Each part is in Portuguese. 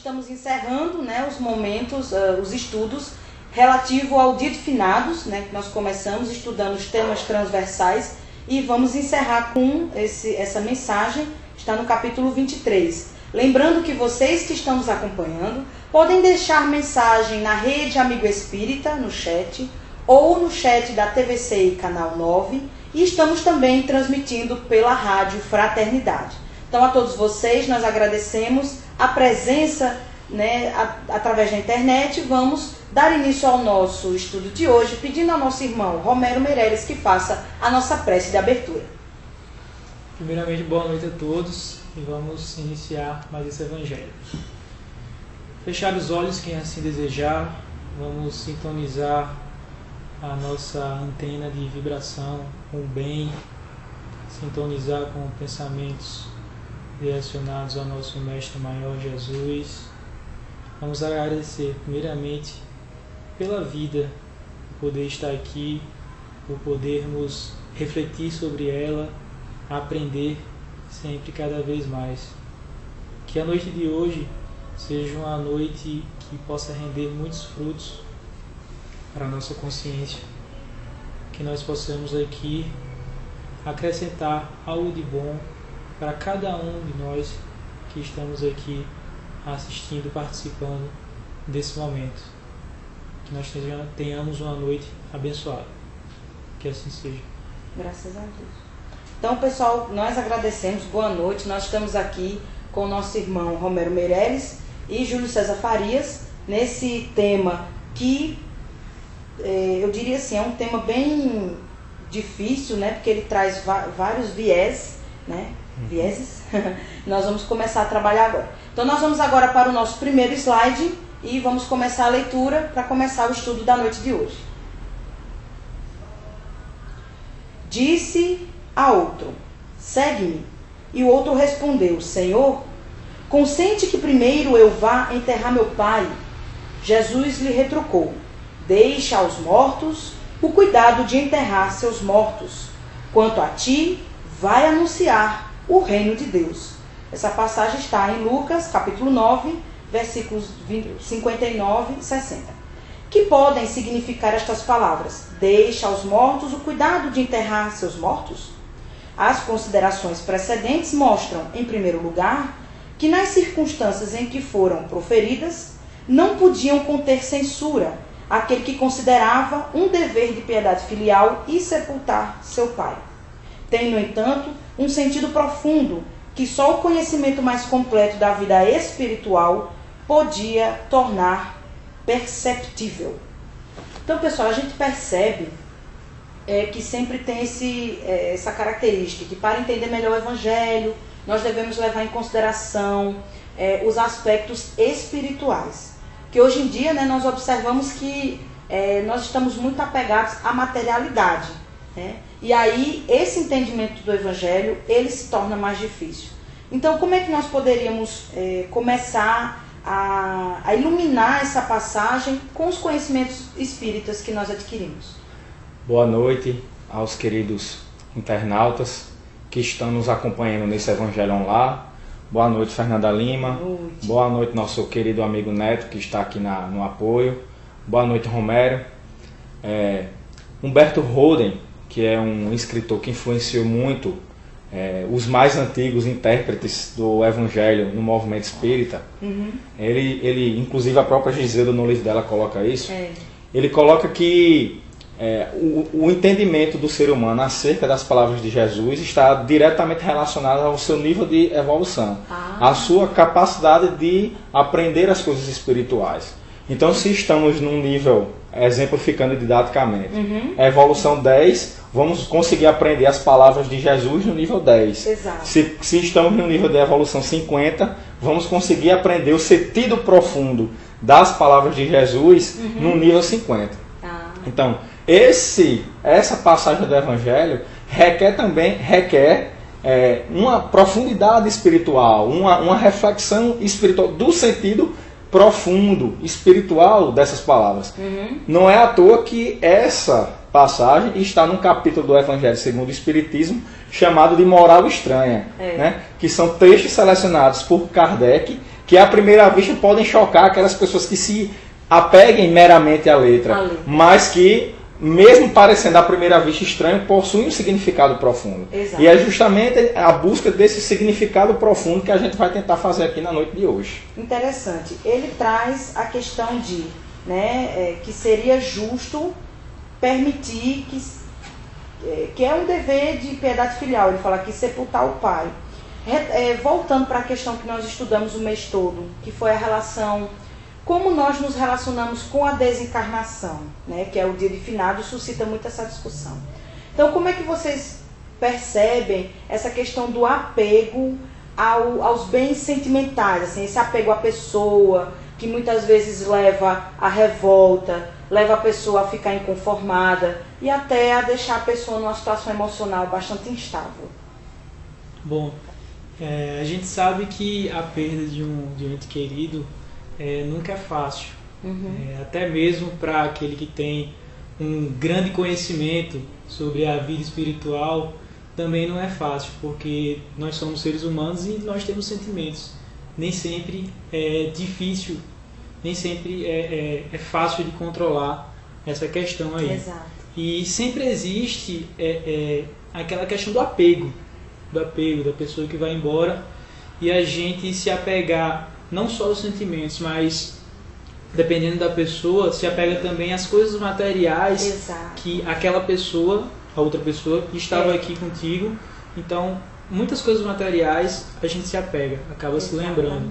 estamos encerrando, né, os momentos, os estudos relativo ao Dia de Finados, né, que nós começamos estudando os temas transversais e vamos encerrar com essa mensagem, está no capítulo 23. Lembrando que vocês que estão nos acompanhando podem deixar mensagem na Rede Amigo Espírita, no chat, ou no chat da TVC Canal 9, e estamos também transmitindo pela Rádio Fraternidade. Então, a todos vocês, nós agradecemos a presença, né, através da internet. Vamos dar início ao nosso estudo de hoje, pedindo ao nosso irmão Romero Meireles que faça a nossa prece de abertura. Primeiramente, boa noite a todos e vamos iniciar mais esse Evangelho. Fechar os olhos, quem assim desejar, vamos sintonizar a nossa antena de vibração com o bem, sintonizar com pensamentos direcionados ao nosso Mestre Maior Jesus. Vamos agradecer primeiramente pela vida, por poder estar aqui, por podermos refletir sobre ela, aprender sempre cada vez mais. Que a noite de hoje seja uma noite que possa render muitos frutos para a nossa consciência, que nós possamos aqui acrescentar algo de bom para cada um de nós que estamos aqui assistindo, participando desse momento. Que nós tenhamos uma noite abençoada. Que assim seja. Graças a Deus. Então, pessoal, nós agradecemos. Boa noite. Nós estamos aqui com o nosso irmão Romero Meireles e Júlio César Farias, nesse tema que, eu diria assim, é um tema bem difícil, né? Porque ele traz vários vieses, né? Vieses. Nós vamos começar a trabalhar agora. Então nós vamos agora para o nosso primeiro slide e vamos começar a leitura para começar o estudo da noite de hoje. Disse a outro: segue-me. E o outro respondeu: Senhor, consente que primeiro eu vá enterrar meu pai. Jesus lhe retrucou: deixa aos mortos o cuidado de enterrar seus mortos. Quanto a ti, vai anunciar o reino de Deus. Essa passagem está em Lucas, capítulo 9, versículos 59 e 60. Que podem significar estas palavras? Deixa aos mortos o cuidado de enterrar seus mortos? As considerações precedentes mostram, em primeiro lugar, que nas circunstâncias em que foram proferidas, não podiam conter censura aquele que considerava um dever de piedade filial e sepultar seu pai. Tem, no entanto, um sentido profundo que só o conhecimento mais completo da vida espiritual podia tornar perceptível. Então, pessoal, a gente percebe que sempre tem essa característica, que para entender melhor o Evangelho, nós devemos levar em consideração os aspectos espirituais. Que hoje em dia, né, nós observamos que nós estamos muito apegados à materialidade, né? E aí, esse entendimento do Evangelho, ele se torna mais difícil. Então, como é que nós poderíamos começar a iluminar essa passagem com os conhecimentos espíritas que nós adquirimos? Boa noite aos queridos internautas que estão nos acompanhando nesse Evangelho Online. Boa noite, Fernanda Lima. Boa noite, nosso querido amigo Neto, que está aqui no apoio. Boa noite, Romero. Humberto Holden, que é um escritor que influenciou muito os mais antigos intérpretes do Evangelho no movimento espírita. Ele, inclusive a própria Giselda no livro dela coloca isso. Ele coloca que o entendimento do ser humano acerca das palavras de Jesus está diretamente relacionado ao seu nível de evolução, à sua capacidade de aprender as coisas espirituais. Então, se estamos num nível, exemplificando didaticamente, evolução 10, vamos conseguir aprender as palavras de Jesus no nível 10. Exato. Se estamos no nível de evolução 50, vamos conseguir aprender o sentido profundo das palavras de Jesus no nível 50. Então, essa passagem do Evangelho requer uma profundidade espiritual, uma reflexão espiritual do sentido profundo, espiritual dessas palavras. Não é à toa que essa passagem está num capítulo do Evangelho segundo o Espiritismo chamado de Moral Estranha, né? Que são textos selecionados por Kardec que à primeira vista podem chocar aquelas pessoas que se apeguem meramente à letra, mas que, mesmo parecendo à primeira vista estranho, possuem um significado profundo. Exato. E é justamente a busca desse significado profundo que a gente vai tentar fazer aqui na noite de hoje. Interessante. Ele traz a questão de, né, que seria justo permitir que é um dever de piedade filial. Ele fala aqui sepultar o pai. Voltando para a questão que nós estudamos o mês todo, que foi a relação, como nós nos relacionamos com a desencarnação, né, que é o dia de finado, suscita muito essa discussão. Então, como é que vocês percebem essa questão do apego aos bens sentimentais, assim, esse apego à pessoa, que muitas vezes leva à revolta, leva a pessoa a ficar inconformada e até a deixar a pessoa numa situação emocional bastante instável? Bom, a gente sabe que a perda de um ente querido nunca é fácil. Até mesmo para aquele que tem um grande conhecimento sobre a vida espiritual, também não é fácil, porque nós somos seres humanos e nós temos sentimentos. Nem sempre é difícil, nem sempre é fácil de controlar essa questão aí. Exato. E sempre existe aquela questão do apego da pessoa que vai embora, e a gente se apegar não só aos sentimentos, mas dependendo da pessoa, se apega também às coisas materiais. Exato. Que aquela pessoa, a outra pessoa, estava aqui contigo. Então, muitas coisas materiais a gente se apega, acaba se lembrando.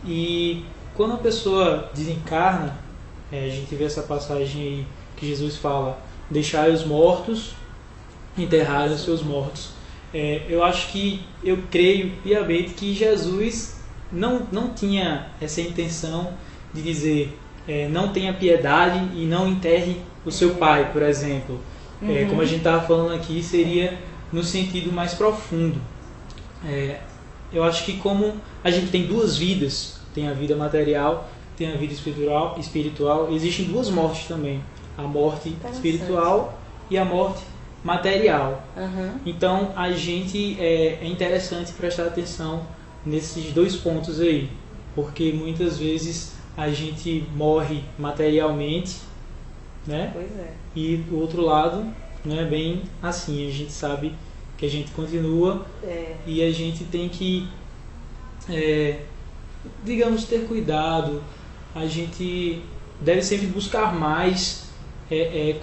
E quando a pessoa desencarna, a gente vê essa passagem aí que Jesus fala: deixai os mortos enterrarem os seus mortos. Eu creio piamente que Jesus não tinha essa intenção de dizer não tenha piedade e não enterre o seu pai, por exemplo. Como a gente estava falando aqui, seria no sentido mais profundo. Eu acho que como a gente tem duas vidas, tem a vida material, tem a vida espiritual, existem duas mortes também. A morte espiritual e a morte material. Então a gente é interessante prestar atenção nesses dois pontos aí, porque muitas vezes a gente morre materialmente, né? Pois é. E do outro lado não é bem assim. A gente sabe que a gente continua e a gente tem que, digamos, ter cuidado. A gente deve sempre buscar mais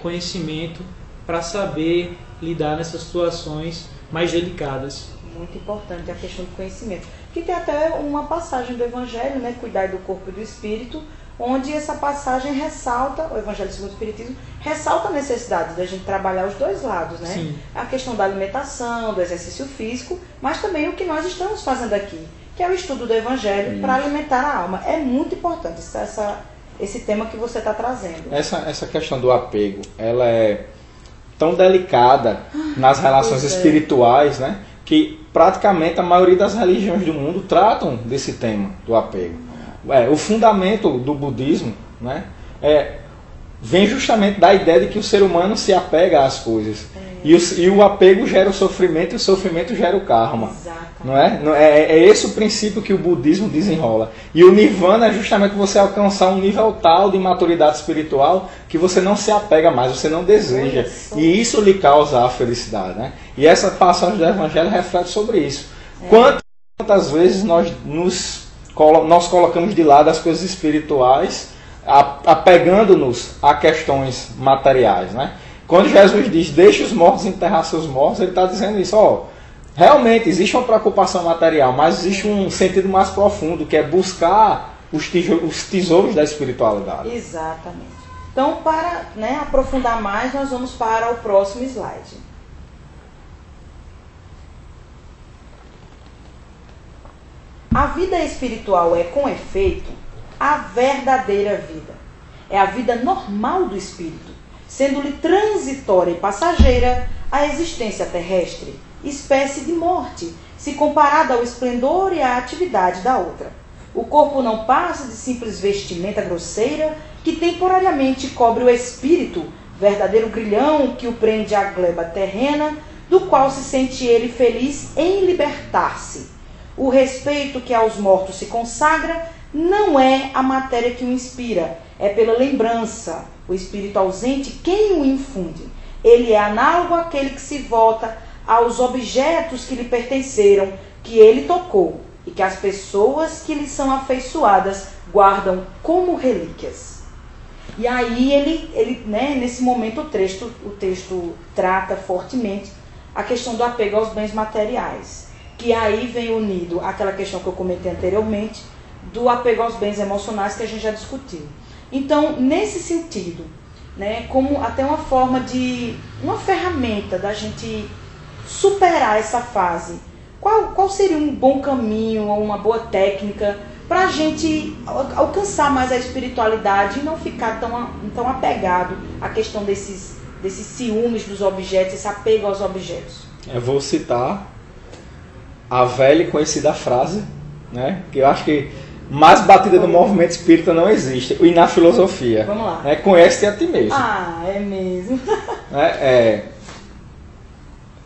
conhecimento para saber lidar nessas situações mais delicadas. Muito importante a questão do conhecimento. Que tem até uma passagem do Evangelho, né, cuidar do corpo e do espírito, onde essa passagem ressalta, o Evangelho segundo o Espiritismo, ressalta a necessidade da gente trabalhar os dois lados, né? Sim. A questão da alimentação, do exercício físico, mas também o que nós estamos fazendo aqui, que é o estudo do Evangelho para alimentar a alma. É muito importante esse tema que você está trazendo. Essa questão do apego, ela é tão delicada nas relações espirituais, né, que praticamente a maioria das religiões do mundo tratam desse tema do apego. O fundamento do budismo, né, vem justamente da ideia de que o ser humano se apega às coisas. E o apego gera o sofrimento e o sofrimento gera o karma. Não é? É esse o princípio que o budismo desenrola. E o nirvana é justamente você alcançar um nível tal de maturidade espiritual que você não se apega mais, você não deseja. E isso lhe causa a felicidade. Né? E essa passagem do Evangelho reflete sobre isso. Quantas vezes nós colocamos de lado as coisas espirituais, apegando-nos a questões materiais. Né? Quando Jesus diz, deixe os mortos enterrar seus mortos, ele está dizendo isso, realmente existe uma preocupação material, mas existe um sentido mais profundo, que é buscar os tesouros da espiritualidade. Exatamente. Então, para aprofundar mais, nós vamos para o próximo slide. A vida espiritual é, com efeito, a verdadeira vida. É a vida normal do espírito, sendo-lhe transitória e passageira a existência terrestre, espécie de morte, se comparada ao esplendor e à atividade da outra. O corpo não passa de simples vestimenta grosseira que temporariamente cobre o espírito, verdadeiro grilhão que o prende à gleba terrena, do qual se sente ele feliz em libertar-se. O respeito que aos mortos se consagra não é a matéria que o inspira, é pela lembrança, o espírito ausente quem o infunde. Ele é análogo àquele que se volta aos objetos que lhe pertenceram, que ele tocou, e que as pessoas que lhe são afeiçoadas guardam como relíquias. E aí ele né, nesse momento o texto trata fortemente a questão do apego aos bens materiais, que aí vem unido àquela questão que eu comentei anteriormente, do apego aos bens emocionais que a gente já discutiu. Então, nesse sentido, né, como até uma forma de, uma ferramenta da gente superar essa fase, qual seria um bom caminho ou uma boa técnica para a gente alcançar mais a espiritualidade e não ficar tão apegado à questão desses ciúmes dos objetos, esse apego aos objetos? Eu vou citar a velha e conhecida frase, né, que eu acho que mais batida no movimento espírita não existe, e na filosofia. Vamos lá. Conhece-te a ti mesmo. Ah, é mesmo.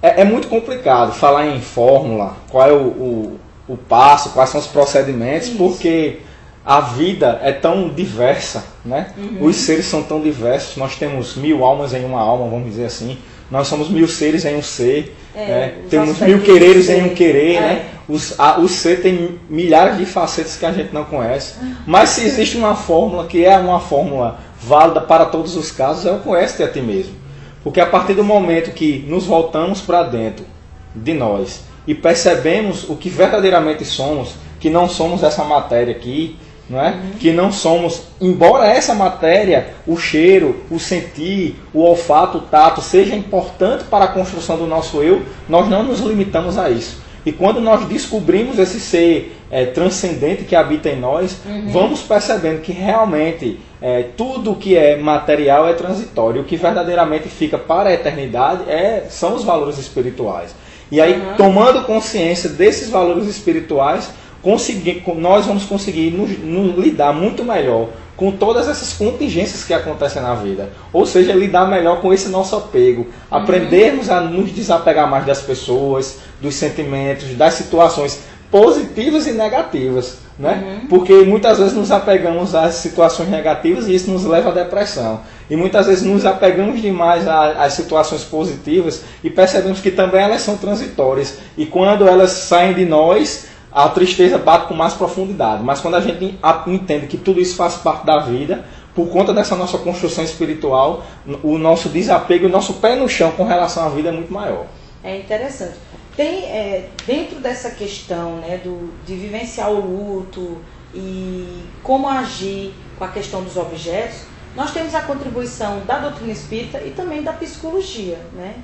É muito complicado falar em fórmula, qual é o passo, quais são os procedimentos, isso, porque a vida é tão diversa, né? Uhum. Os seres são tão diversos, nós temos 1000 almas em uma alma, vamos dizer assim. Nós somos 1000 seres em um ser, né? Temos 1000 quereres em um querer, né? O ser tem milhares de facetas que a gente não conhece. Mas se existe uma fórmula que é uma fórmula válida para todos os casos, é o conhece-te a ti mesmo. Porque a partir do momento que nos voltamos para dentro de nós e percebemos o que verdadeiramente somos, que não somos essa matéria aqui, não é? Uhum. Que não somos, embora essa matéria, o cheiro, o sentir, o olfato, o tato, seja importante para a construção do nosso eu, nós não nos limitamos a isso. E quando nós descobrimos esse ser transcendente que habita em nós, uhum, vamos percebendo que realmente tudo que é material é transitório. O que verdadeiramente fica para a eternidade são os valores espirituais. E aí, uhum, tomando consciência desses valores espirituais, nós vamos conseguir nos lidar muito melhor com todas essas contingências que acontecem na vida. Ou seja, lidar melhor com esse nosso apego. Aprendermos a nos desapegar mais das pessoas, dos sentimentos, das situações positivas e negativas, né? Uhum. Porque muitas vezes nos apegamos às situações negativas e isso nos leva à depressão. E muitas vezes nos apegamos demais às situações positivas e percebemos que também elas são transitórias. E quando elas saem de nós, a tristeza bate com mais profundidade. Mas quando a gente entende que tudo isso faz parte da vida, por conta dessa nossa construção espiritual, o nosso desapego, o nosso pé no chão com relação à vida é muito maior. É interessante. Tem, dentro dessa questão, né, de vivenciar o luto e como agir com a questão dos objetos, nós temos a contribuição da doutrina espírita e também da psicologia, né?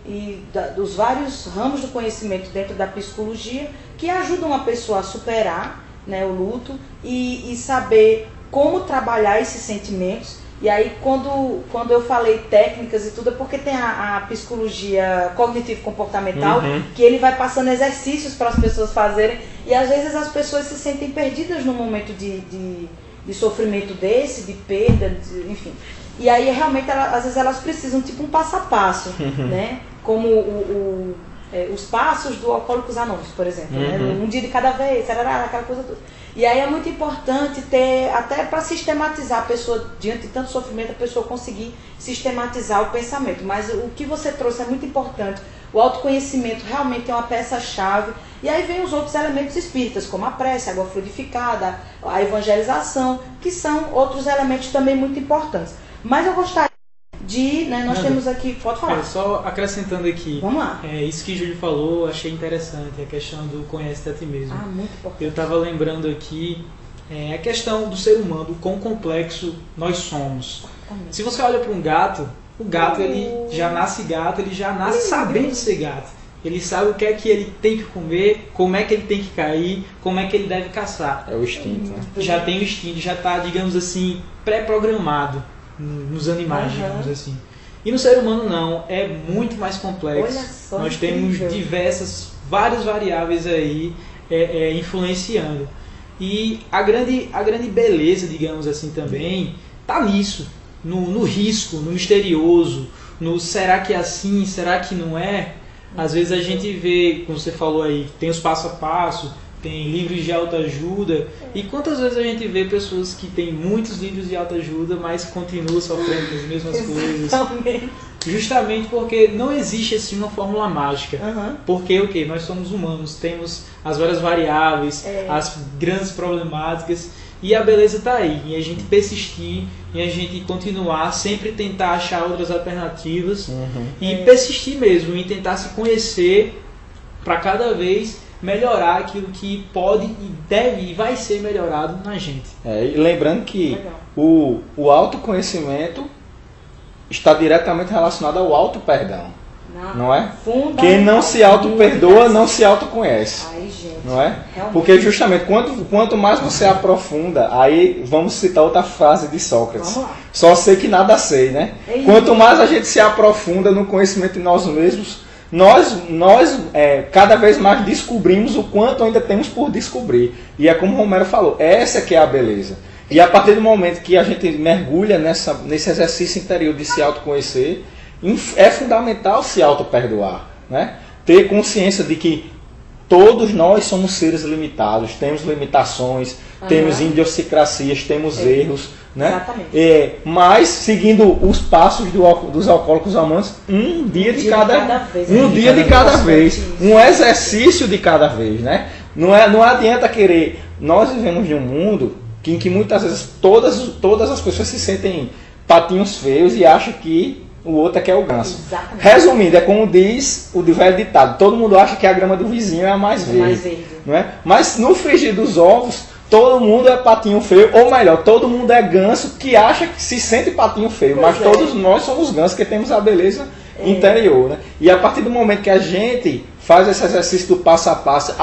E dos vários ramos do conhecimento dentro da psicologia que ajudam a pessoa a superar, né, o luto e saber como trabalhar esses sentimentos. E aí quando eu falei técnicas e tudo é porque tem a psicologia cognitivo-comportamental, uhum, que ele vai passando exercícios para as pessoas fazerem e às vezes as pessoas se sentem perdidas num momento de sofrimento desse, de perda, enfim. E aí realmente às vezes elas precisam tipo um passo a passo, uhum, né? Como os passos do Alcoólicos Anônimos, por exemplo, uhum, né? Um dia de cada vez, aquela coisa toda. E aí é muito importante ter, até para sistematizar a pessoa, diante de tanto sofrimento, a pessoa conseguir sistematizar o pensamento. Mas o que você trouxe é muito importante. O autoconhecimento realmente é uma peça-chave. E aí vem os outros elementos espíritas, como a prece, a água fluidificada, a evangelização, que são outros elementos também muito importantes. Mas eu gostaria nós temos aqui, pode falar. Só acrescentando aqui, vamos lá. Isso que o Júlio falou, achei interessante, a questão do conhece-te a ti mesmo. Muito importante. Eu estava lembrando aqui a questão do ser humano, do quão complexo nós somos. Se você olha para um gato, o gato ele já nasce gato, ele já nasce sabendo ser gato. Ele sabe o que é que ele tem que comer, como é que ele tem que cair, como é que ele deve caçar. É o instinto, né? Já tem o instinto, já está, digamos assim, pré-programado nos animais, digamos assim. E no ser humano não, é muito mais complexo. Olha só, nós temos várias variáveis aí influenciando. E a grande beleza, digamos assim, também está nisso, no risco, no misterioso, no será que é assim, será que não é? Às vezes a gente vê, como você falou aí, tem os passo a passo, tem livros de autoajuda. E quantas vezes a gente vê pessoas que têm muitos livros de autoajuda, mas continuam sofrendo as mesmas coisas? Justamente porque não existe assim uma fórmula mágica. Porque o quê? Nós somos humanos, temos as várias variáveis, as grandes problemáticas, e a beleza está aí, em a gente persistir, em a gente continuar, sempre tentar achar outras alternativas e persistir mesmo, em tentar se conhecer para cada vez melhorar aquilo que pode e deve e vai ser melhorado na gente. E lembrando que o autoconhecimento está diretamente relacionado ao auto-perdão. Não é? Quem não se auto-perdoa não se autoconhece. Não é? Porque justamente quanto mais você aprofunda, aí vamos citar outra frase de Sócrates. Só sei que nada sei, né? Quanto mais a gente se aprofunda no conhecimento de nós mesmos, nós cada vez mais descobrimos o quanto ainda temos por descobrir. E é como o Romero falou, essa que é a beleza. E a partir do momento que a gente mergulha nesse exercício interior de se autoconhecer, é fundamental se auto-perdoar, né? Ter consciência de que todos nós somos seres limitados, temos limitações, temos idiosincrasias, temos erros, né? Mas seguindo os passos dos alcoólicos anônimos, um dia de cada vez, um exercício de cada vez, né? Não adianta querer. Nós vivemos em um mundo em que muitas vezes todas as pessoas se sentem patinhos feios e acham que o outro é que é o ganso. Exatamente. Resumindo, é como diz o velho ditado: todo mundo acha que a grama do vizinho é a mais verde. Não é? Mas no frigir dos ovos, todo mundo é patinho feio, ou melhor, todo mundo é ganso que acha que se sente patinho feio, mas todos nós somos gansos que temos a beleza interior. Né? E a partir do momento que a gente faz esse exercício do passo a passo,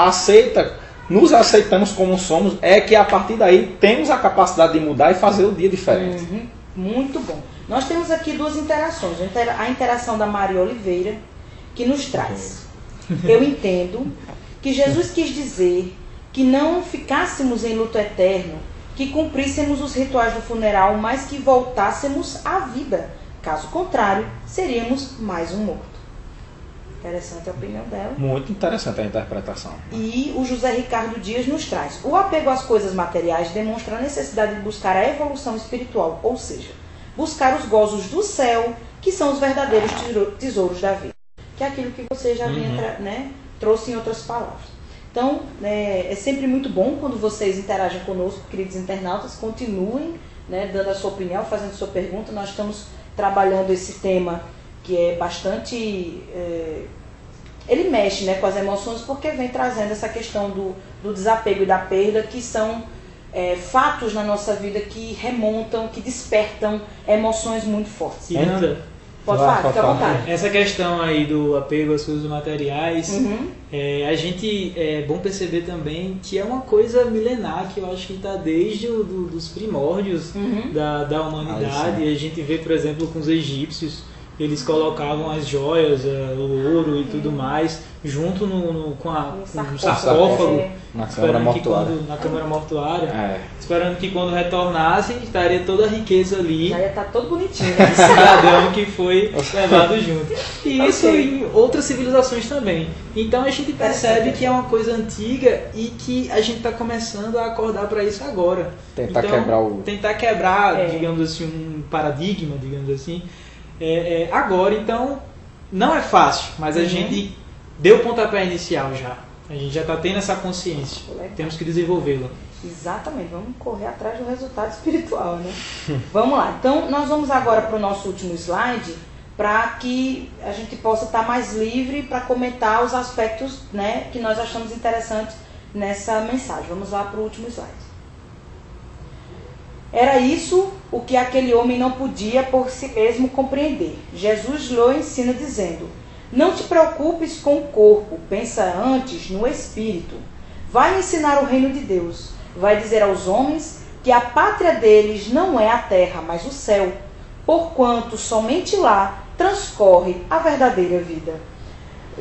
nos aceitamos como somos, é que a partir daí temos a capacidade de mudar e fazer o dia diferente. Muito bom. Nós temos aqui duas interações. A interação da Maria Oliveira, que nos traz: eu entendo que Jesus quis dizer que não ficássemos em luto eterno, que cumpríssemos os rituais do funeral, mas que voltássemos à vida. Caso contrário, seríamos mais um morto. Interessante a opinião dela. Muito interessante a interpretação. E o José Ricardo Dias nos traz: o apego às coisas materiais demonstra a necessidade de buscar a evolução espiritual, ou seja, buscar os gozos do céu, que são os verdadeiros tesouros da vida. Que é aquilo que você já trouxe em outras palavras. Então, é sempre muito bom quando vocês interagem conosco, queridos internautas. Continuem dando a sua opinião, fazendo sua pergunta. Nós estamos trabalhando esse tema que é bastante... ele mexe com as emoções, porque vem trazendo essa questão do desapego e da perda, que são fatos na nossa vida que remontam, que despertam emoções muito fortes. E Nanda, pode falar, fica à vontade. Essa questão aí do apego às coisas materiais, a gente é bom perceber também que é uma coisa milenar, que eu acho que está desde dos primórdios da humanidade. E a gente vê, por exemplo, com os egípcios, eles colocavam as joias, o ouro e tudo mais junto com um sarcófago, na câmara mortuária, esperando que quando retornasse estaria toda a riqueza ali. Já ia estar todo bonitinho, cidadão que foi levado junto. E isso em outras civilizações também. Então a gente percebe que é uma coisa antiga e que a gente está começando a acordar para isso agora. Tentar quebrar, digamos assim, um paradigma, digamos assim. Agora, então, não é fácil, mas a gente deu o pontapé inicial já. A gente já está tendo essa consciência. Legal. Temos que desenvolvê-la. Exatamente, vamos correr atrás do resultado espiritual, né? Vamos lá, então nós vamos agora para o nosso último slide, para que a gente possa estar mais livre para comentar os aspectos que nós achamos interessantes nessa mensagem. Vamos lá para o último slide. Era isso o que aquele homem não podia por si mesmo compreender. Jesus lhe ensina dizendo: não te preocupes com o corpo, pensa antes no espírito. Vai ensinar o reino de Deus. Vai dizer aos homens que a pátria deles não é a terra, mas o céu, porquanto somente lá transcorre a verdadeira vida.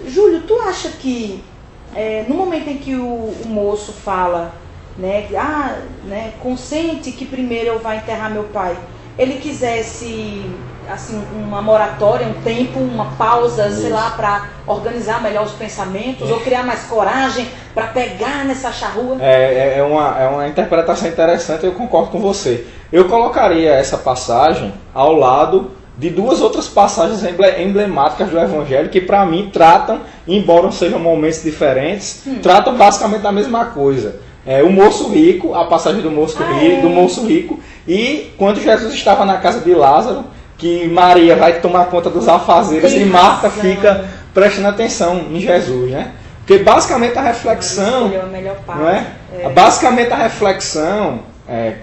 Júlio, tu acha que no momento em que o moço fala... consente que primeiro eu vá enterrar meu pai, ele quisesse assim, uma moratória, um tempo, uma pausa, sei lá, para organizar melhor os pensamentos, ou criar mais coragem para pegar nessa charrua? É uma interpretação interessante, eu concordo com você. Eu colocaria essa passagem ao lado de duas outras passagens emblemáticas do Evangelho que, para mim, tratam, embora sejam momentos diferentes, tratam basicamente da mesma coisa. O moço rico, a passagem do moço rico, e quando Jesus estava na casa de Lázaro, que Maria vai tomar conta dos afazeres e Marta fica prestando atenção em Jesus, né? Porque basicamente a reflexão, não é? Basicamente a reflexão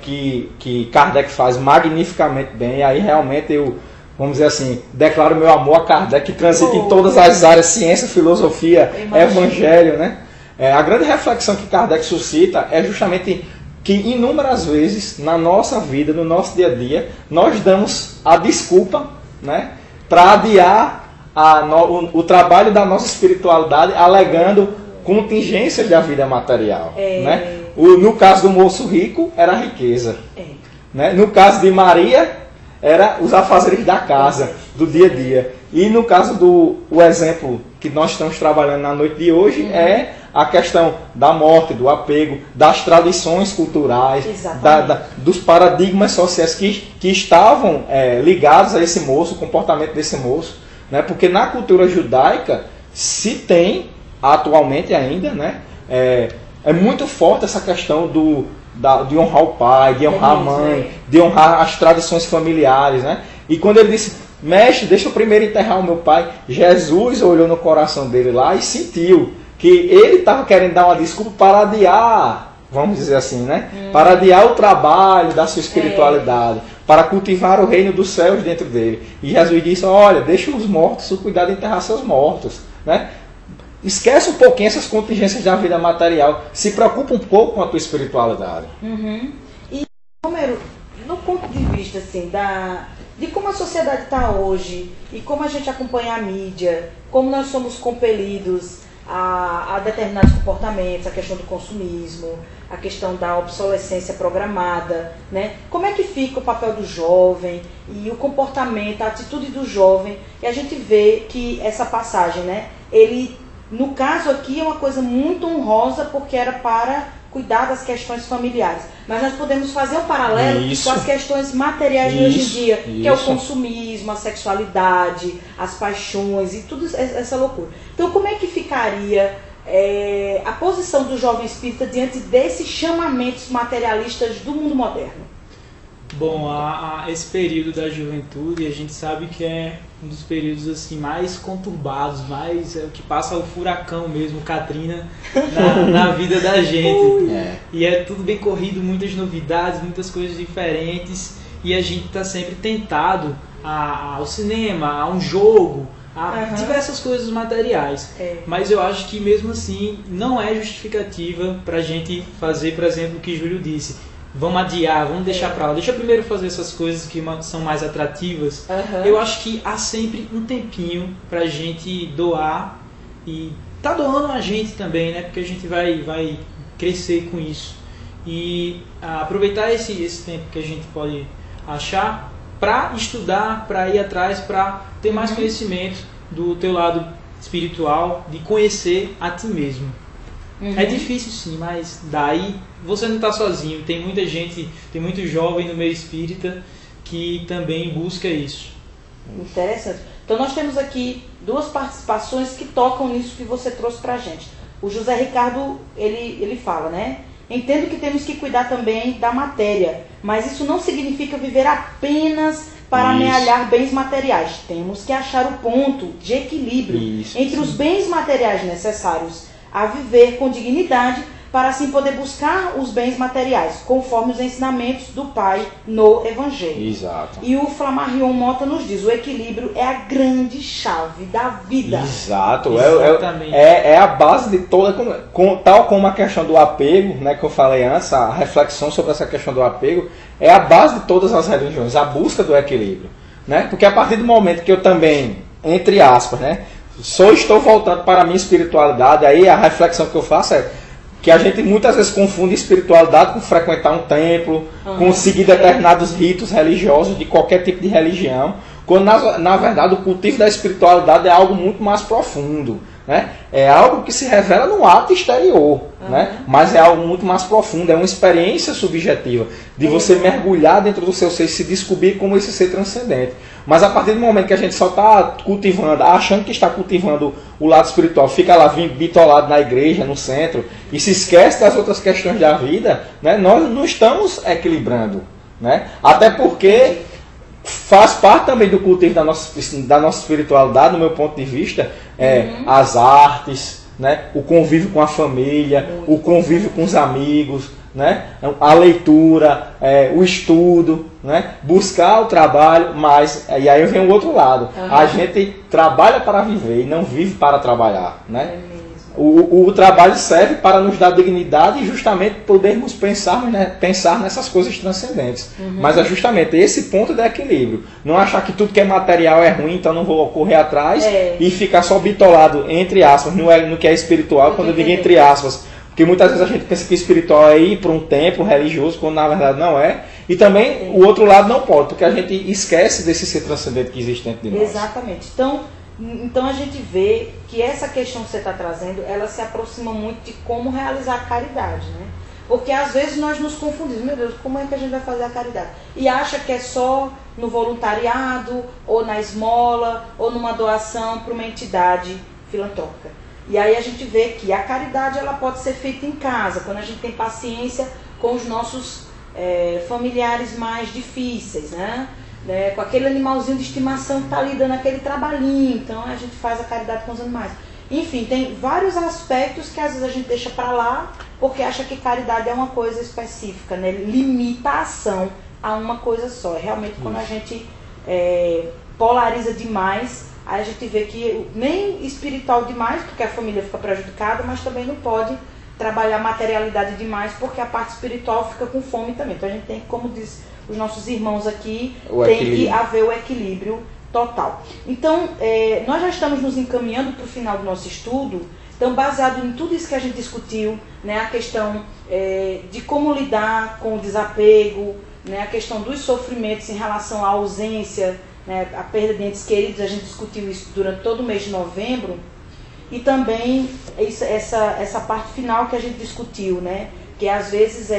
que Kardec faz magnificamente bem, aí realmente eu, vamos dizer assim, declaro meu amor a Kardec, que transita em todas as áreas, ciência, filosofia, evangelho, né? A grande reflexão que Kardec suscita é justamente que inúmeras vezes na nossa vida, no nosso dia a dia, nós damos a desculpa, né, para adiar o trabalho da nossa espiritualidade, alegando contingências da vida material. Né? No caso do moço rico, era a riqueza. Né? No caso de Maria, era os afazeres da casa, do dia a dia. E no caso o exemplo que nós estamos trabalhando na noite de hoje é a questão da morte, do apego, das tradições culturais, dos paradigmas sociais que estavam ligados a esse moço, o comportamento desse moço. Né? Porque na cultura judaica se tem, atualmente ainda, né? É muito forte essa questão de honrar o pai, de honrar a mãe, de honrar as tradições familiares. Né? E quando ele disse, mestre, deixa eu primeiro enterrar o meu pai, Jesus olhou no coração dele lá e sentiu que ele estava querendo dar uma desculpa para adiar, vamos dizer assim, né? Para adiar o trabalho da sua espiritualidade, para cultivar o reino dos céus dentro dele. E Jesus disse, olha, deixa os mortos, o cuidado de enterrar seus mortos. Né? Esquece um pouquinho essas contingências da vida material, se preocupa um pouco com a tua espiritualidade. E, Romero, no ponto de vista assim, de como a sociedade está hoje, e como a gente acompanha a mídia, como nós somos compelidos a determinados comportamentos, a questão do consumismo, a questão da obsolescência programada, né? Como é que fica o papel do jovem e o comportamento, a atitude do jovem? E a gente vê que essa passagem, né? Ele, no caso aqui, é uma coisa muito honrosa porque era para cuidar das questões familiares. Mas nós podemos fazer um paralelo com as questões materiais de hoje em dia, que é o consumismo, a sexualidade, as paixões e tudo essa loucura. Então, como é que ficaria a posição do jovem espírita diante desses chamamentos materialistas do mundo moderno? Bom, esse período da juventude, a gente sabe que é um dos períodos assim, mais conturbados, mais que passa o furacão mesmo, Katrina, na vida da gente. E é tudo bem corrido, muitas novidades, muitas coisas diferentes, e a gente está sempre tentado ao cinema, a um jogo, a diversas coisas materiais. Mas eu acho que mesmo assim não é justificativa para a gente fazer, por exemplo, o que Júlio disse. Vamos adiar, vamos deixar pra lá. Deixa eu primeiro fazer essas coisas que são mais atrativas. Eu acho que há sempre um tempinho pra gente doar. E tá doando a gente também, né? Porque a gente vai crescer com isso. E aproveitar esse tempo que a gente pode achar pra estudar, pra ir atrás, pra ter mais conhecimento do teu lado espiritual, de conhecer a ti mesmo. É difícil sim, mas daí você não está sozinho. Tem muita gente, tem muito jovem no meio espírita que também busca isso. Interessante. Então nós temos aqui duas participações que tocam nisso que você trouxe para a gente. O José Ricardo, ele fala, né? Entendo que temos que cuidar também da matéria, mas isso não significa viver apenas para amealhar bens materiais. Temos que achar o ponto de equilíbrio entre os bens materiais necessários a viver com dignidade, para assim poder buscar os bens materiais, conforme os ensinamentos do Pai no Evangelho. Exato. E o Flammarion Mota nos diz, o equilíbrio é a grande chave da vida. Exato. É a base de toda, tal como a questão do apego, né, que eu falei antes, a reflexão sobre essa questão do apego, é a base de todas as religiões, a busca do equilíbrio. Né? Porque a partir do momento que eu também, entre aspas, né, só estou voltando para a minha espiritualidade, aí a reflexão que eu faço é, que a gente muitas vezes confunde espiritualidade com frequentar um templo, com seguir determinados ritos religiosos de qualquer tipo de religião, quando na verdade o cultivo da espiritualidade é algo muito mais profundo, né? É algo que se revela no ato exterior, né? Mas é algo muito mais profundo, é uma experiência subjetiva de você mergulhar dentro do seu ser e se descobrir como esse ser transcendente. Mas a partir do momento que a gente só está cultivando, achando que está cultivando o lado espiritual, fica lá bitolado na igreja, no centro, e se esquece das outras questões da vida, né? Nós não estamos equilibrando, né? Até porque faz parte também do cultivo da nossa espiritualidade, no meu ponto de vista, as artes, né? O convívio com a família, o convívio com os amigos, né? A leitura, o estudo, né? Buscar o trabalho, mas e aí vem o outro lado. A gente trabalha para viver e não vive para trabalhar, né? O trabalho serve para nos dar dignidade e justamente podermos pensar nessas coisas transcendentes. Mas é justamente esse ponto de equilíbrio. Não achar que tudo que é material é ruim, então não vou correr atrás e ficar só bitolado, entre aspas, no que é espiritual, quando eu digo entre aspas. Porque muitas vezes a gente pensa que espiritual é ir para um templo religioso, quando na verdade não é. E também o outro lado não pode, porque a gente esquece desse ser transcendente que existe dentro de nós. Exatamente. Então a gente vê que essa questão que você está trazendo, ela se aproxima muito de como realizar a caridade, né? Porque às vezes nós nos confundimos, meu Deus, como é que a gente vai fazer a caridade? E acha que é só no voluntariado, ou na esmola, ou numa doação para uma entidade filantrópica. E aí a gente vê que a caridade ela pode ser feita em casa, quando a gente tem paciência com os nossos familiares mais difíceis, né? Com aquele animalzinho de estimação que está ali dando aquele trabalhinho, então a gente faz a caridade com os animais. Enfim, tem vários aspectos que às vezes a gente deixa para lá, porque acha que caridade é uma coisa específica, né? Limita a ação a uma coisa só. Realmente quando a gente polariza demais, aí a gente vê que nem espiritual demais, porque a família fica prejudicada, mas também não pode trabalhar materialidade demais, porque a parte espiritual fica com fome também. Então a gente tem que, como diz os nossos irmãos aqui, tem que haver o equilíbrio total. Então, nós já estamos nos encaminhando para o final do nosso estudo. Então, baseado em tudo isso que a gente discutiu, né, a questão de como lidar com o desapego, né, a questão dos sofrimentos em relação à ausência, né, a perda de entes queridos, a gente discutiu isso durante todo o mês de novembro. E também essa parte final que a gente discutiu, né, que às vezes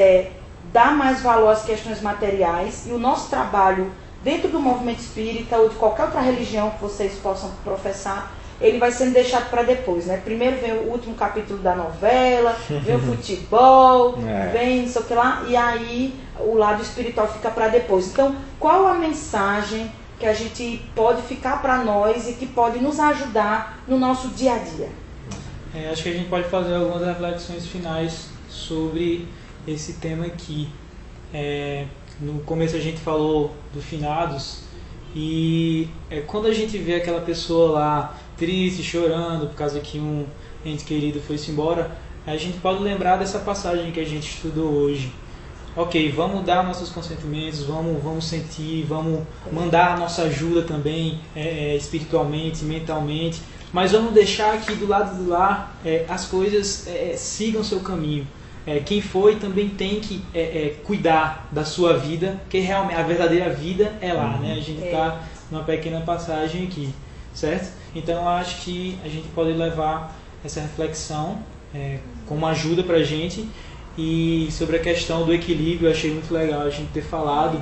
dar mais valor às questões materiais, e o nosso trabalho dentro do movimento espírita ou de qualquer outra religião que vocês possam professar, ele vai sendo deixado para depois, né? Primeiro vem o último capítulo da novela, vem o futebol, vem não sei o que lá, e aí o lado espiritual fica para depois. Então, qual a mensagem que a gente pode ficar para nós e que pode nos ajudar no nosso dia a dia? Acho que a gente pode fazer algumas reflexões finais sobre esse tema aqui. No começo a gente falou do finados, e quando a gente vê aquela pessoa lá triste, chorando por causa que um ente querido foi-se embora, a gente pode lembrar dessa passagem que a gente estudou hoje. Ok, vamos dar nossos consentimentos, vamos sentir, vamos mandar a nossa ajuda também, espiritualmente, mentalmente, mas vamos deixar que do lado do lá as coisas sigam seu caminho. Quem foi também tem que cuidar da sua vida, porque realmente a verdadeira vida é lá, né? A gente está numa pequena passagem aqui, certo? Então eu acho que a gente pode levar essa reflexão como ajuda para a gente. E sobre a questão do equilíbrio, eu achei muito legal a gente ter falado,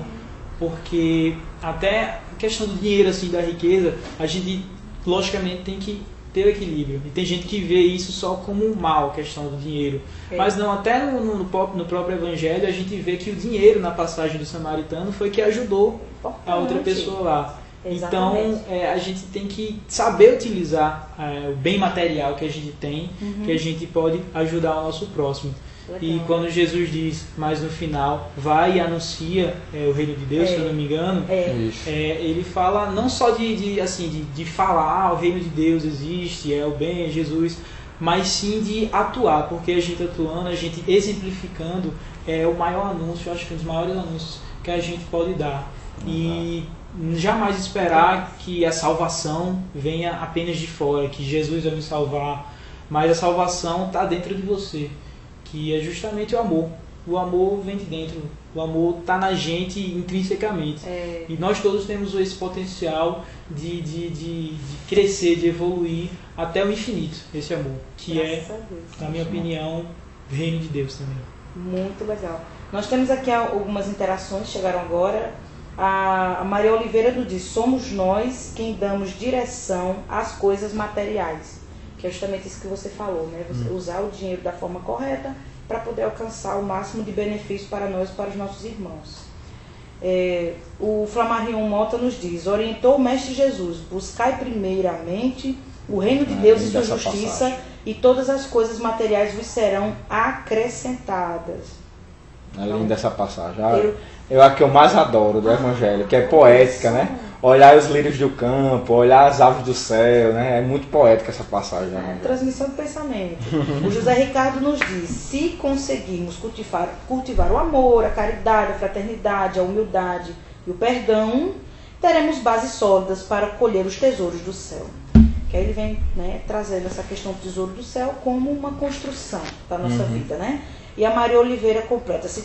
porque até a questão do dinheiro, assim, da riqueza, a gente logicamente tem que ter o equilíbrio. E tem gente que vê isso só como um mal, a questão do dinheiro. Mas não, até no próprio Evangelho a gente vê que o dinheiro na passagem do samaritano foi que ajudou a outra pessoa lá. Exatamente. Então a gente tem que saber utilizar o bem material que a gente tem, que a gente pode ajudar o nosso próximo. Legal. E quando Jesus diz, mais no final, vai e anuncia o reino de Deus, se eu não me engano, ele fala não só de falar, o reino de Deus existe, é o bem, é Jesus, mas sim de atuar, porque a gente atuando, a gente exemplificando, é o maior anúncio, acho que um dos maiores anúncios que a gente pode dar. E jamais esperar que a salvação venha apenas de fora, que Jesus vai me salvar, mas a salvação está dentro de você. que é justamente o amor. O amor vem de dentro, o amor está na gente intrinsecamente. E nós todos temos esse potencial de crescer, de evoluir até o infinito, esse amor, que na minha opinião, o reino de Deus também. Muito legal. Nós temos aqui algumas interações, chegaram agora. A Maria Oliveira nos diz: somos nós quem damos direção às coisas materiais. Que é justamente isso que você falou, né? Você usar o dinheiro da forma correta para poder alcançar o máximo de benefício para nós e para os nossos irmãos. O Flamarion Mota nos diz: orientou o Mestre Jesus, buscai primeiramente o reino de Deus e sua justiça, e todas as coisas materiais vos serão acrescentadas. É linda essa passagem. É a que eu mais adoro do Evangelho, que é poética, né? Olhar os lírios do campo, olhar as aves do céu, né? É muito poética essa passagem. Transmissão de pensamento. O José Ricardo nos diz: se conseguirmos cultivar o amor, a caridade, a fraternidade, a humildade e o perdão, teremos bases sólidas para colher os tesouros do céu. Que aí ele vem, né, trazendo essa questão do tesouro do céu como uma construção da nossa vida, né? E a Maria Oliveira completa: se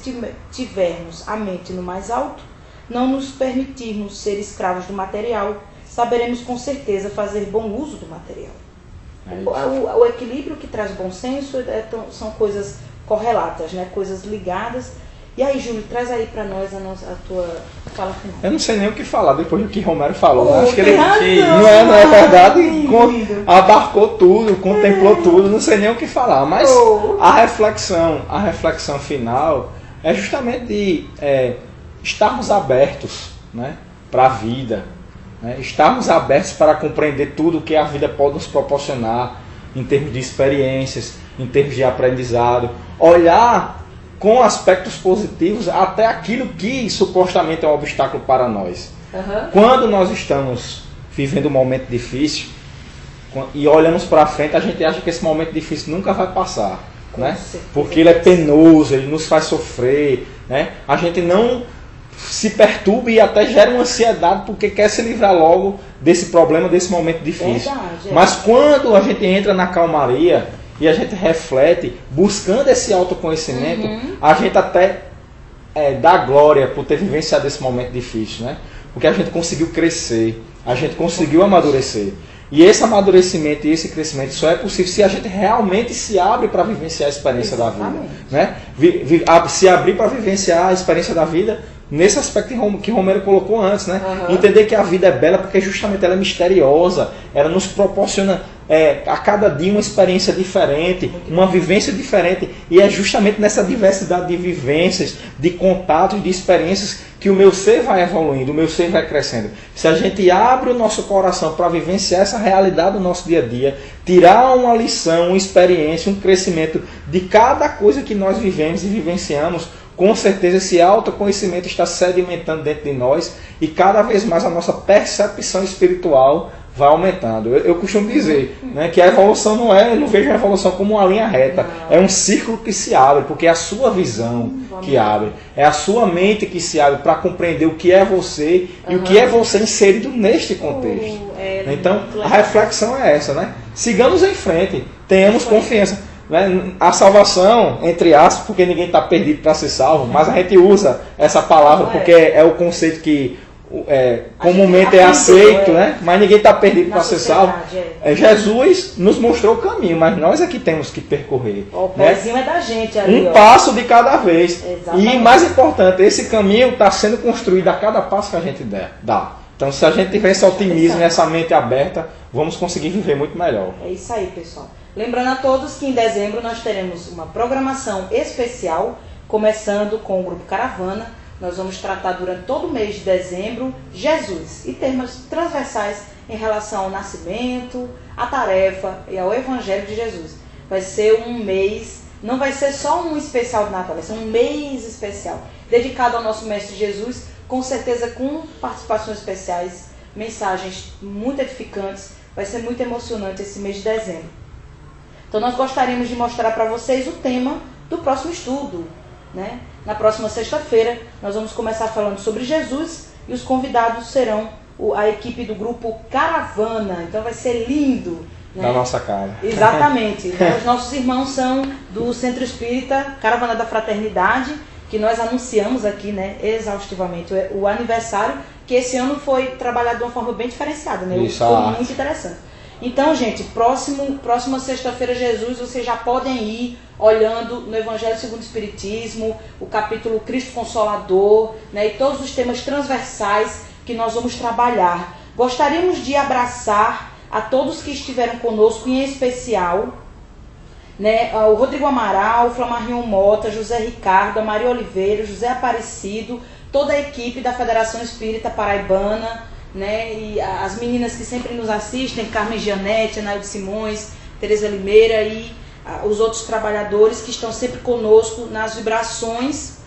tivermos a mente no mais alto, não nos permitirmos ser escravos do material, saberemos com certeza fazer bom uso do material. O equilíbrio que traz bom senso são coisas correlatas, né? Coisas ligadas. E aí, Júlio, traz aí para nós a tua fala final. Eu não sei nem o que falar depois do que Romero falou. Acho que ele não é verdade, abarcou tudo, contemplou tudo, não sei nem o que falar. Mas a reflexão final é justamente de estarmos abertos, né, para a vida, né, estarmos abertos para compreender tudo o que a vida pode nos proporcionar em termos de experiências, em termos de aprendizado, olhar com aspectos positivos até aquilo que supostamente é um obstáculo para nós. Quando nós estamos vivendo um momento difícil e olhamos para frente, a gente acha que esse momento difícil nunca vai passar, né? Porque ele é penoso, ele nos faz sofrer, né? A gente não se perturba e até gera uma ansiedade porque quer se livrar logo desse problema, desse momento difícil. Mas quando a gente entra na calmaria e a gente reflete, buscando esse autoconhecimento, a gente até dá glória por ter vivenciado esse momento difícil, né? Porque a gente conseguiu crescer, a gente conseguiu amadurecer. E esse amadurecimento e esse crescimento só é possível se a gente realmente se abre para vivenciar a experiência da vida, né? Se abrir para vivenciar a experiência da vida nesse aspecto que Romero colocou antes, né? Entender que a vida é bela porque justamente ela é misteriosa, ela nos proporciona a cada dia uma experiência diferente, uma vivência diferente, e é justamente nessa diversidade de vivências, de contatos, de experiências que o meu ser vai evoluindo, o meu ser vai crescendo. Se a gente abre o nosso coração para vivenciar essa realidade do nosso dia a dia, tirar uma lição, uma experiência, um crescimento de cada coisa que nós vivemos e vivenciamos, com certeza esse autoconhecimento está sedimentando dentro de nós e cada vez mais a nossa percepção espiritual vai aumentando. Eu costumo dizer, né, que a evolução eu não vejo a evolução como uma linha reta, é um círculo que se abre, porque é a sua visão que abre, é a sua mente que se abre para compreender o que é você e o que é você inserido neste contexto. Então, a reflexão é essa, né? Sigamos em frente, tenhamos confiança. A salvação, entre aspas, porque ninguém está perdido para ser salvo, mas a gente usa essa palavra porque é o conceito que comumente é aceito, né? Mas ninguém está perdido para ser salvo. Jesus nos mostrou o caminho, mas nós é que temos que percorrer. O pezinho é da gente ali, passo de cada vez. Exatamente. E mais importante, esse caminho está sendo construído a cada passo que a gente dá. Então, se a gente tiver esse otimismo e essa mente aberta, vamos conseguir viver muito melhor. É isso aí, pessoal. Lembrando a todos que em dezembro nós teremos uma programação especial, começando com o Grupo Caravana. Nós vamos tratar durante todo o mês de dezembro Jesus e temas transversais em relação ao nascimento, à tarefa e ao Evangelho de Jesus. Vai ser um mês, não vai ser só um especial de Natal, vai ser um mês especial, dedicado ao nosso Mestre Jesus, com certeza com participações especiais, mensagens muito edificantes. Vai ser muito emocionante esse mês de dezembro. Então nós gostaríamos de mostrar para vocês o tema do próximo estudo, né? Na próxima sexta-feira nós vamos começar falando sobre Jesus e os convidados serão a equipe do grupo Caravana. Então vai ser lindo, Da nossa cara. Exatamente. Né? Os nossos irmãos são do Centro Espírita Caravana da Fraternidade, que nós anunciamos aqui, né, exaustivamente o aniversário, que esse ano foi trabalhado de uma forma bem diferenciada, né? Isso, foi muito interessante. Então, gente, próxima sexta-feira, Jesus, vocês já podem ir olhando no Evangelho segundo o Espiritismo, o capítulo Cristo Consolador, né, e todos os temas transversais que nós vamos trabalhar. Gostaríamos de abraçar a todos que estiveram conosco, em especial, né, o Rodrigo Amaral, o Flamarrion Mota, José Ricardo, a Maria Oliveira, José Aparecido, toda a equipe da Federação Espírita Paraibana, né, e as meninas que sempre nos assistem, Carmen Gianetti, Anaíde Simões, Tereza Limeira e os outros trabalhadores que estão sempre conosco nas vibrações,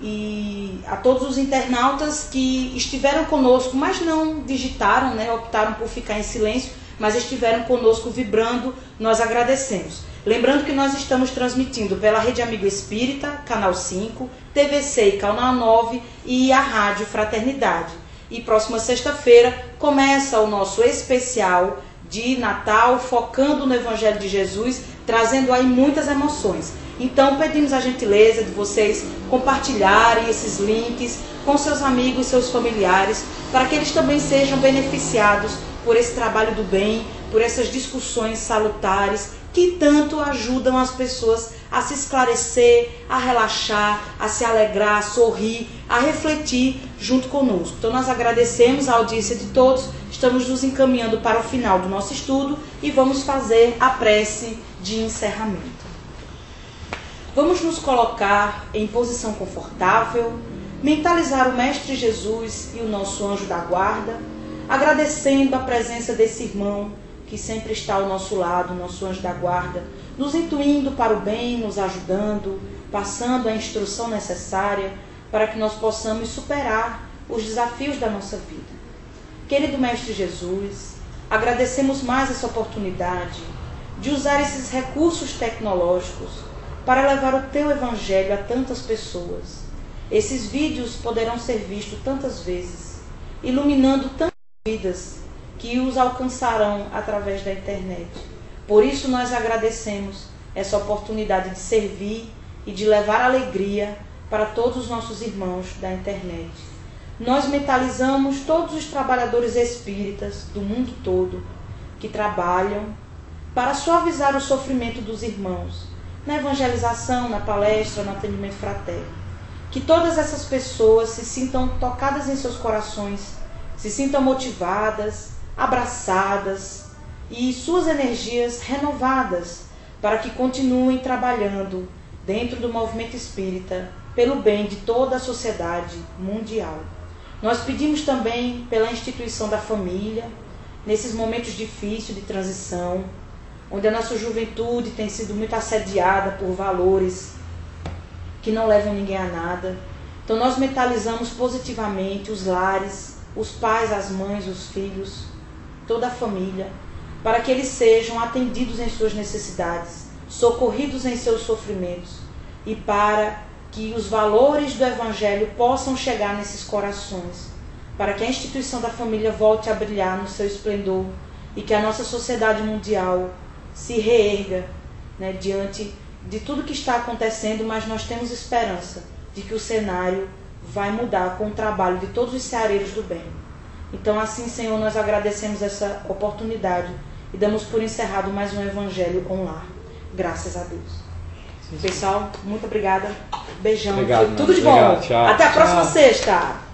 e a todos os internautas que estiveram conosco, mas não digitaram, né, optaram por ficar em silêncio, mas estiveram conosco vibrando, nós agradecemos. Lembrando que nós estamos transmitindo pela Rede Amigo Espírita, Canal 5, TVC, Canal 9 e a Rádio Fraternidade. E próxima sexta-feira começa o nosso especial de Natal, focando no Evangelho de Jesus, trazendo aí muitas emoções. Então pedimos a gentileza de vocês compartilharem esses links com seus amigos e seus familiares, para que eles também sejam beneficiados por esse trabalho do bem, por essas discussões salutares que tanto ajudam as pessoas a se esclarecer, a relaxar, a se alegrar, a sorrir, a refletir junto conosco. Então nós agradecemos a audiência de todos, estamos nos encaminhando para o final do nosso estudo e vamos fazer a prece de encerramento. Vamos nos colocar em posição confortável, mentalizar o Mestre Jesus e o nosso anjo da guarda, agradecendo a presença desse irmão que sempre está ao nosso lado, nosso anjo da guarda, nos intuindo para o bem, nos ajudando, passando a instrução necessária para que nós possamos superar os desafios da nossa vida. Querido Mestre Jesus, agradecemos mais essa oportunidade de usar esses recursos tecnológicos para levar o Teu Evangelho a tantas pessoas. Esses vídeos poderão ser vistos tantas vezes, iluminando tantas vidas que os alcançarão através da internet. Por isso nós agradecemos essa oportunidade de servir e de levar alegria para todos os nossos irmãos da internet. Nós mentalizamos todos os trabalhadores espíritas do mundo todo que trabalham para suavizar o sofrimento dos irmãos, na evangelização, na palestra, no atendimento fraterno. Que todas essas pessoas se sintam tocadas em seus corações, se sintam motivadas, abraçadas e suas energias renovadas para que continuem trabalhando dentro do movimento espírita pelo bem de toda a sociedade mundial. Nós pedimos também pela instituição da família, nesses momentos difíceis de transição, onde a nossa juventude tem sido muito assediada por valores que não levam ninguém a nada. Então nós mentalizamos positivamente os lares, os pais, as mães, os filhos, toda a família, para que eles sejam atendidos em suas necessidades, socorridos em seus sofrimentos e para que os valores do Evangelho possam chegar nesses corações, para que a instituição da família volte a brilhar no seu esplendor e que a nossa sociedade mundial se reerga, né, diante de tudo que está acontecendo, mas nós temos esperança de que o cenário vai mudar com o trabalho de todos os ceareiros do bem. Então assim, Senhor, nós agradecemos essa oportunidade e damos por encerrado mais um Evangelho online. Graças a Deus. Pessoal, muito obrigada. Beijão. Obrigado, tudo de bom. Obrigado, tchau. Até a próxima sexta.